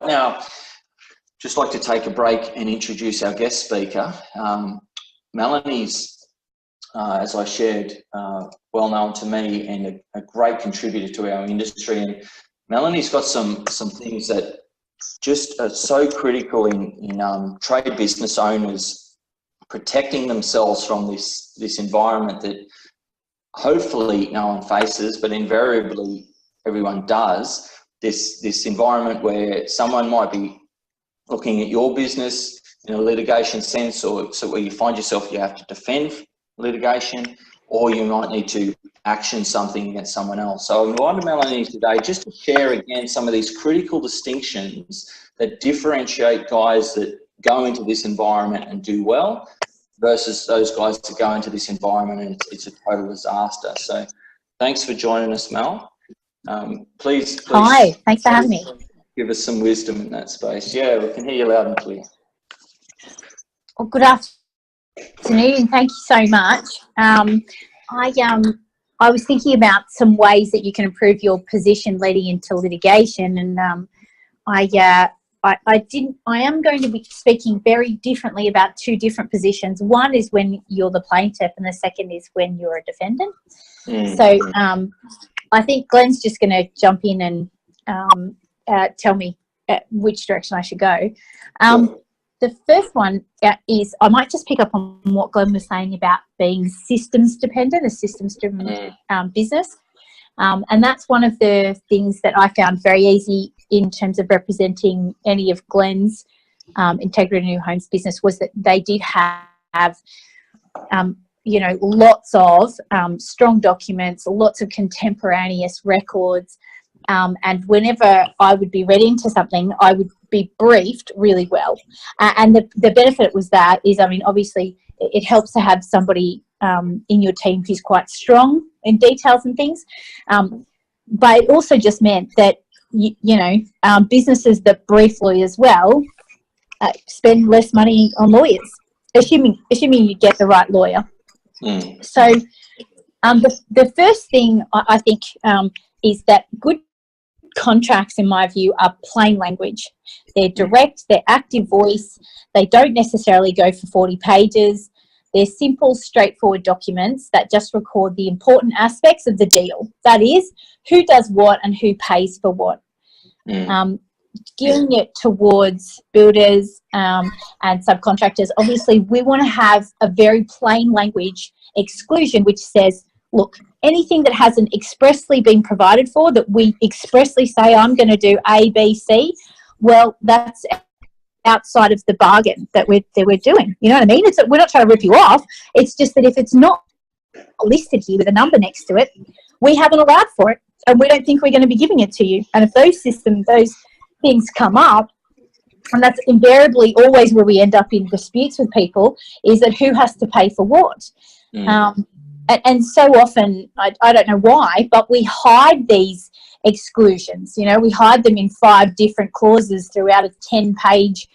Now, just like to take a break and introduce our guest speaker. Melanie's, as I shared, well known to me and a great contributor to our industry. And Melanie's got some things that just are so critical in trade business owners protecting themselves from this environment that hopefully no one faces, but invariably everyone does. This environment where someone might be looking at your business in a litigation sense, or so where you find yourself you have to defend litigation, or you might need to action something against someone else. So I invited Melanie today just to share again some of these critical distinctions that differentiate guys that go into this environment and do well versus those guys that go into this environment and it's a total disaster. So thanks for joining us, Mel. Please. Hi, thanks for having me. Give us some wisdom in that space. Yeah, we can hear you loud and clear. Well, good afternoon. Thank you so much. I was thinking about some ways that you can improve your position leading into litigation, and I am going to be speaking very differently about two different positions. One is when you're the plaintiff, and the second is when you're a defendant. So I think Glenn's just going to jump in and tell me which direction I should go. The first one is, I might just pick up on what Glenn was saying about being systems dependent, a systems driven business. And that's one of the things that I found very easy in terms of representing any of Glenn's Integrity New Homes business, was that they did have lots of strong documents, lots of contemporaneous records, and whenever I would be read into something, I would be briefed really well. And the benefit was that is, I mean, obviously it helps to have somebody in your team who's quite strong in details and things, but it also just meant that businesses that brief lawyers well spend less money on lawyers, assuming you get the right lawyer. So the first thing I think is that good contracts, in my view, are plain language. They're direct, they're active voice, they don't necessarily go for 40 pages. They're simple, straightforward documents that just record the important aspects of the deal. That is, who does what and who pays for what. Gearing it towards builders and subcontractors, obviously we want to have a very plain language exclusion which says, look, anything that hasn't expressly been provided for, that we expressly say I'm going to do A, B, C, well, that's outside of the bargain that we're doing. You know what I mean? We're not trying to rip you off. It's just that if it's not listed here with a number next to it, we haven't allowed for it, and we don't think we're going to be giving it to you. And if those things come up, and that's invariably always where we end up in disputes with people, is that who has to pay for what. And so often, I don't know why, but we hide these exclusions. We hide them in 5 different clauses throughout a 10-page,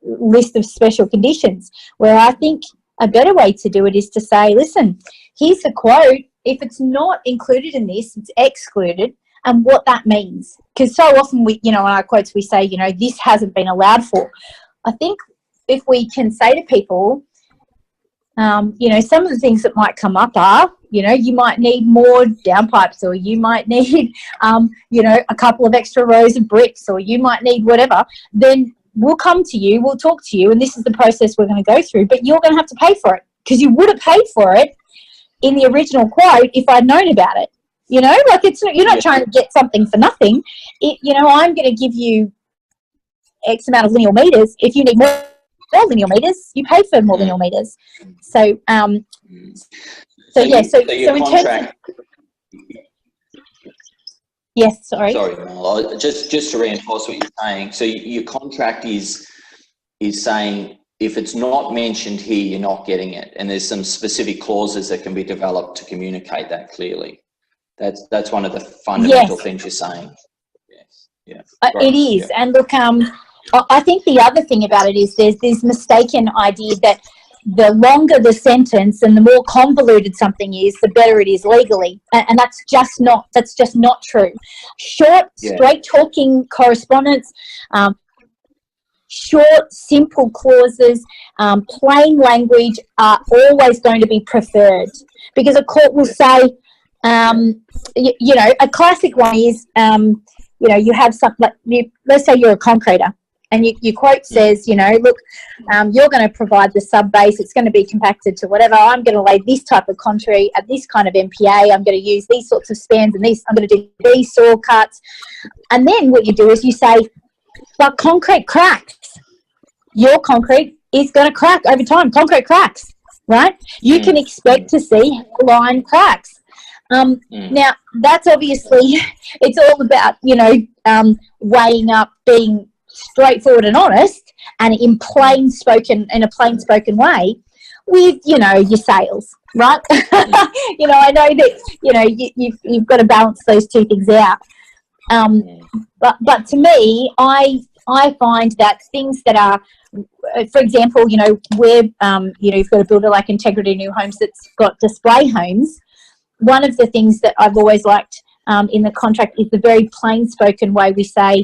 list of special conditions, where I think a better way to do it is to say, listen, here's the quote. If it's not included in this, it's excluded, and what that means. Because so often in our quotes we say, this hasn't been allowed for. I think if we can say to people, some of the things that might come up are, you might need more downpipes, or you might need, a couple of extra rows of bricks, or you might need whatever, then we'll come to you, we'll talk to you, and this is the process we're going to go through, but you're going to have to pay for it, because you would have paid for it in the original quote if I'd known about it. You're not trying to get something for nothing. I'm going to give you X amount of lineal meters. If you need more lineal meters, you pay for more lineal meters. So in terms of, yes, sorry, Mel, just to reinforce what you're saying. So your contract is saying if it's not mentioned here, you're not getting it, and there's some specific clauses that can be developed to communicate that clearly. That's one of the fundamental things you're saying. Yes, yeah, it is, yeah. And look, I think the other thing about it is there's this mistaken idea that the longer the sentence and the more convoluted something is, the better it is legally, and that's just not true. Short, straight talking correspondence, short, simple clauses, plain language are always going to be preferred, because a court will say, you know, a classic one is, you know, you have something like, let's say you're a concreter, and your quote says, you know, look, you're going to provide the sub base, it's going to be compacted to whatever, I'm going to lay this type of concrete at this kind of MPA, I'm going to use these sorts of spans, and these, I'm going to do these saw cuts. And then what you do is you say, but concrete cracks. Your concrete is going to crack over time. Concrete cracks, right? You can expect to see line cracks. Now, that's obviously, it's all about, you know, weighing up, being straightforward and honest, and in a plain spoken way with, you know, your sales, right? You know, I know that, you know, you've got to balance those two things out. But to me, I find that things that are, for example, you know, where, you know, you've got a builder like Integrity New Homes that's got display homes. One of the things that I've always liked in the contract is the very plain spoken way we say,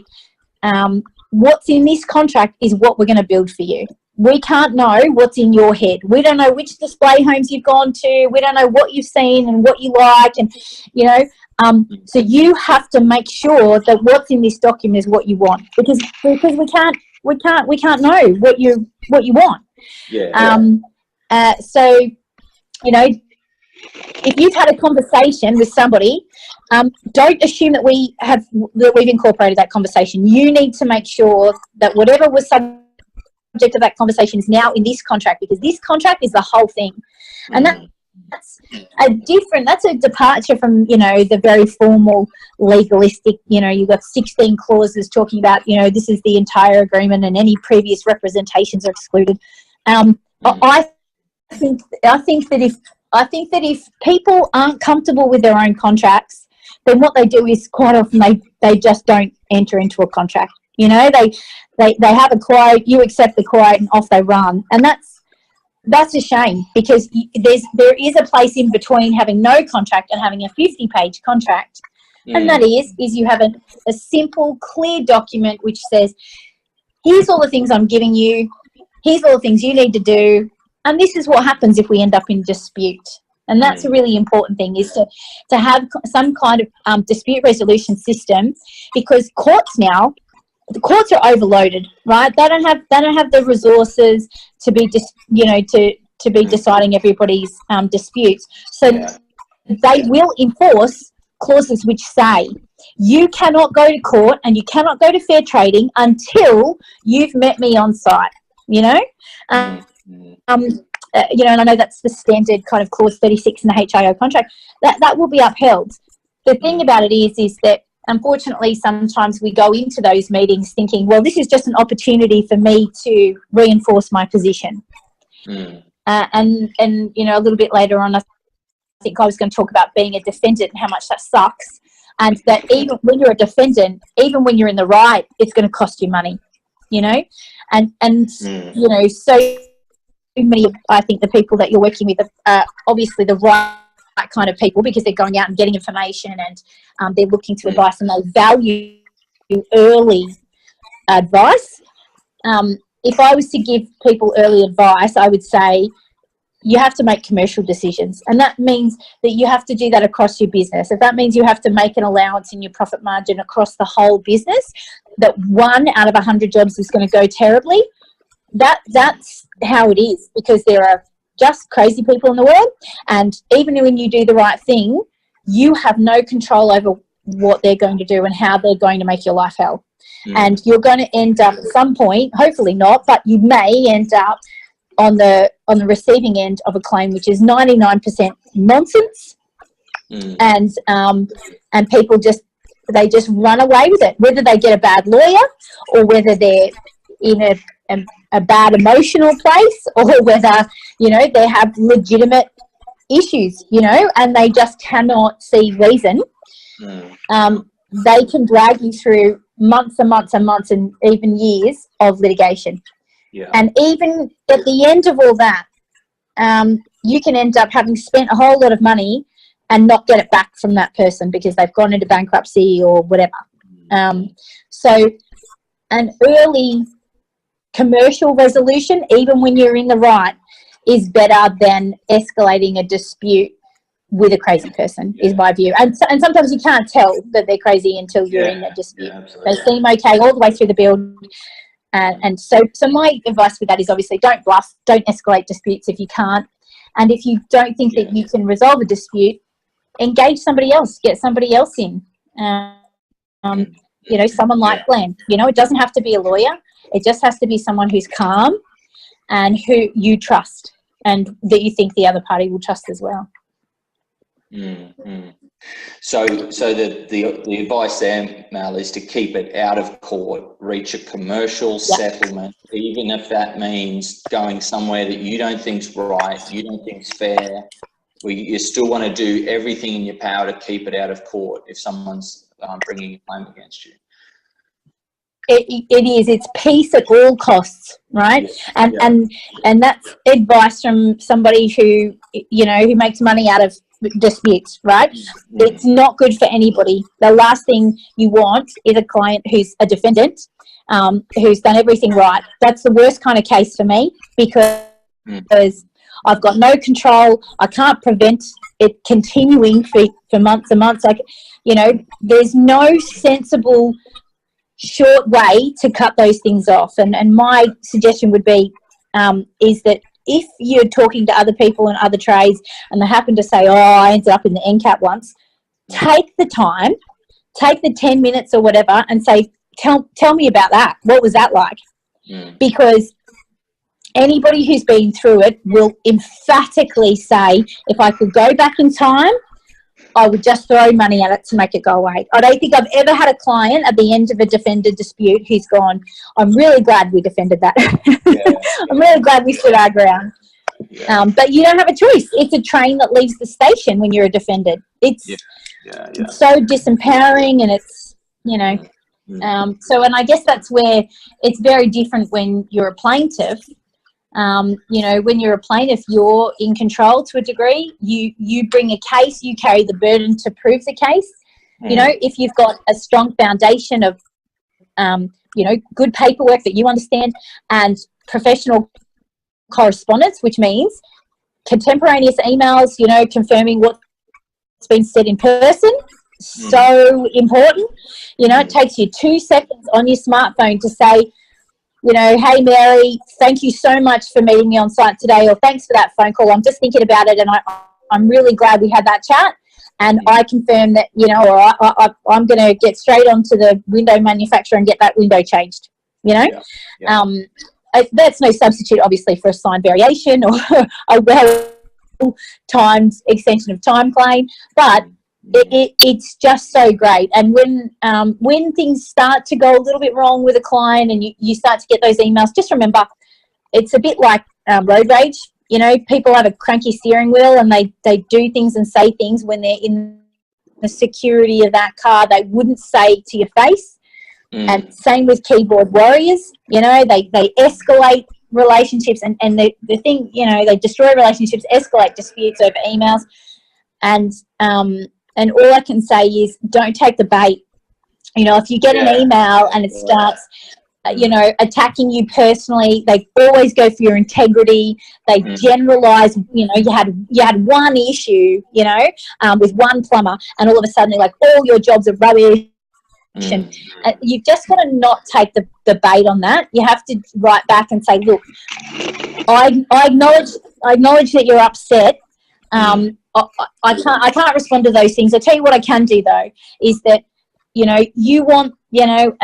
what's in this contract is what we're going to build for you. We can't know what's in your head. We don't know which display homes you've gone to. We don't know what you've seen and what you like, and, you know, so you have to make sure that what's in this document is what you want, because we can't know what you want. So, you know, if you've had a conversation with somebody, don't assume that we've incorporated that conversation. You need to make sure that whatever was subject of that conversation is now in this contract, because this contract is the whole thing. And that's a departure from, you know, the very formal legalistic, you know, you've got 16 clauses talking about, you know, this is the entire agreement and any previous representations are excluded. I think that if people aren't comfortable with their own contracts, then what they do is quite often they just don't enter into a contract. You know, they have a quote, you accept the quote, and off they run. And that's a shame, because there is a place in between having no contract and having a 50-page contract. And that is you have a simple, clear document which says, here's all the things I'm giving you, here's all the things you need to do, and this is what happens if we end up in dispute. And that's a really important thing, is to have some kind of dispute resolution system, because the courts are overloaded, right? They don't have the resources to be to be deciding everybody's disputes. So they will enforce clauses which say you cannot go to court and you cannot go to fair trading until you've met me on site. You know, you know, and I know that's the standard kind of clause 36 in the HIO contract. That will be upheld. The thing about it is that, unfortunately, sometimes we go into those meetings thinking, well, this is just an opportunity for me to reinforce my position. And you know, a little bit later on, I think I was going to talk about being a defendant and how much that sucks. And that even when you're a defendant, even when you're in the right, it's going to cost you money, you know? And you know, so many of, I think, the people that you're working with are obviously the right kind of people, because they're going out and getting information, and they're looking to advice, and they value early advice. If I was to give people early advice, I would say you have to make commercial decisions, and that means that you have to do that across your business. If that means you have to make an allowance in your profit margin across the whole business, that 1 out of 100 jobs is going to go terribly, that's how it is, because there are just crazy people in the world, and even when you do the right thing, you have no control over what they're going to do and how they're going to make your life hell. And you're going to end up at some point, hopefully not, but you may end up on the receiving end of a claim which is 99% nonsense, and people just run away with it, whether they get a bad lawyer or whether they're in a bad emotional place, or whether, you know, they have legitimate issues, you know, and they just cannot see reason. They can drag you through months and months and months and even years of litigation. And even at the end of all that, you can end up having spent a whole lot of money and not get it back from that person because they've gone into bankruptcy or whatever. So an early commercial resolution, even when you're in the right, is better than escalating a dispute with a crazy person, is my view. And sometimes you can't tell that they're crazy until you're in a dispute. They seem okay all the way through the build. And so my advice with that is obviously don't bluff, don't escalate disputes if you can't. And if you don't think that you can resolve a dispute, engage somebody else, get somebody else in. You know, someone like Glenn. You know, it doesn't have to be a lawyer. It just has to be someone who's calm and who you trust and that you think the other party will trust as well. So the advice there, Mel, is to keep it out of court, reach a commercial settlement, even if that means going somewhere that you don't think's right, you don't think's fair. You still want to do everything in your power to keep it out of court if someone's bringing a claim against you. It is. It's peace at all costs, right? And that's advice from somebody who, you know, who makes money out of disputes, right? It's not good for anybody. The last thing you want is a client who's a defendant, who's done everything right. That's the worst kind of case for me because I've got no control. I can't prevent it continuing for months and months. Like, you know, there's no sensible short way to cut those things off. And my suggestion would be is that if you're talking to other people in other trades and they happen to say, oh, I ended up in the NCAT once, take the time, take the 10 minutes or whatever and say, tell me about that. What was that like? Because anybody who's been through it will emphatically say, if I could go back in time, I would just throw money at it to make it go away. I don't think I've ever had a client at the end of a defended dispute who's gone, I'm really glad we defended that. I'm really glad we stood our ground. But you don't have a choice. It's a train that leaves the station when you're a defendant. It's so disempowering and it's, you know. So, and I guess that's where it's very different when you're a plaintiff. You know, when you're a plaintiff, you're in control to a degree. You bring a case, you carry the burden to prove the case. You know, if you've got a strong foundation of, you know, good paperwork that you understand and professional correspondence, which means contemporaneous emails, you know, confirming what's been said in person. So important. You know, it takes you 2 seconds on your smartphone to say, you know, hey, Mary, thank you so much for meeting me on site today, or thanks for that phone call. I'm just thinking about it and I'm really glad we had that chat. And I confirm that, you know, or I'm going to get straight onto the window manufacturer and get that window changed, you know. That's no substitute, obviously, for a signed variation or a well-timed extension of time claim, but it's just so great. And when things start to go a little bit wrong with a client and you start to get those emails, just remember it's a bit like road rage. You know, people have a cranky steering wheel and they do things and say things when they're in the security of that car they wouldn't say to your face. And same with keyboard warriors. You know, they escalate relationships and the thing, you know, they destroy relationships, escalate disputes over emails. And all I can say is don't take the bait. You know, if you get an email and it starts, you know, attacking you personally, they always go for your integrity. They generalize, you know, you had one issue, you know, with one plumber and all of a sudden they're like, all your jobs are rubbish. And you've just got to not take the bait on that. You have to write back and say, look, I acknowledge that you're upset. I can't respond to those things. I'll tell you what I can do though, is that, you know, you want, you know,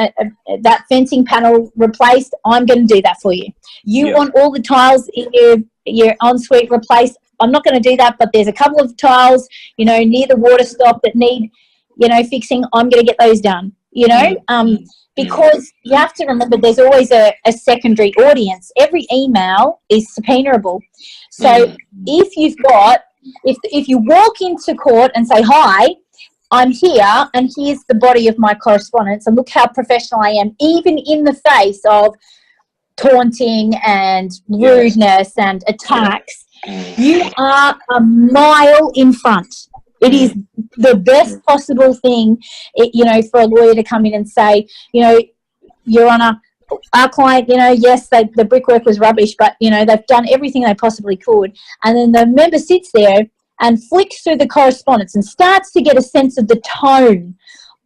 that fencing panel replaced, I'm going to do that for you. You want all the tiles in your ensuite replaced, I'm not going to do that, but there's a couple of tiles, you know, near the water stop that need, you know, fixing, I'm going to get those done, you know, because you have to remember there's always a secondary audience. Every email is subpoenable. So if you've got, if you walk into court and say, hi, I'm here and here's the body of my correspondence and look how professional I am, even in the face of taunting and rudeness and attacks, You are a mile in front. It is the best possible thing, for a lawyer to come in and say, Your Honour, our client, yes, the brickwork was rubbish, but, they've done everything they possibly could. And then the member sits there and flicks through the correspondence and starts to get a sense of the tone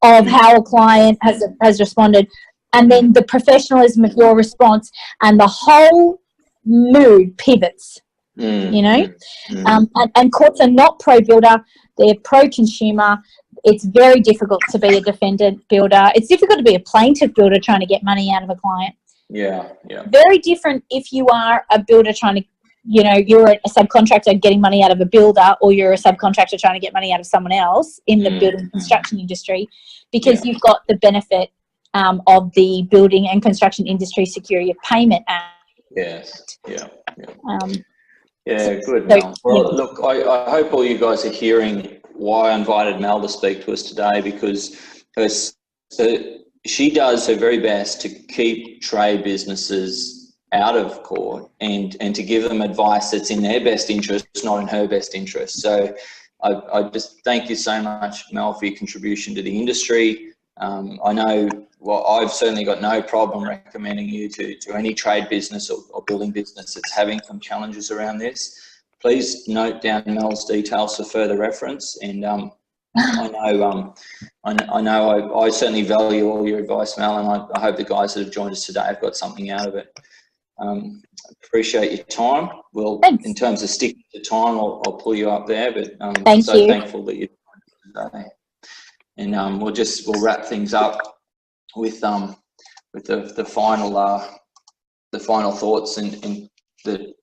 of how a client has responded, and then the professionalism of your response, and the whole mood pivots, and courts are not pro-builder, they're pro-consumer. It's very difficult to be a defendant builder. It's difficult to be a plaintiff builder trying to get money out of a client. Yeah. Very different if you are a builder trying to, you're a subcontractor getting money out of a builder, or you're a subcontractor trying to get money out of someone else in the building construction industry, because you've got the benefit of the Building and Construction Industry Security of Payment Act. Yes. Yeah. Good, So, Mel. Well, look, I hope all you guys are hearing why I invited Mel to speak to us today, because she does her very best to keep trade businesses out of court and to give them advice that's in their best interest, not in her best interest. So I just thank you so much, Mel, for your contribution to the industry. I know, I've certainly got no problem recommending you to any trade business or building business that's having some challenges around this. Please note down Mel's details for further reference. And I know I certainly value all your advice, Mel, and I hope the guys that have joined us today have got something out of it. Appreciate your time. Well, thanks. In terms of sticking to time, I'll pull you up there, but I'm so thankful that you joined us today. And we'll wrap things up with the final thoughts and the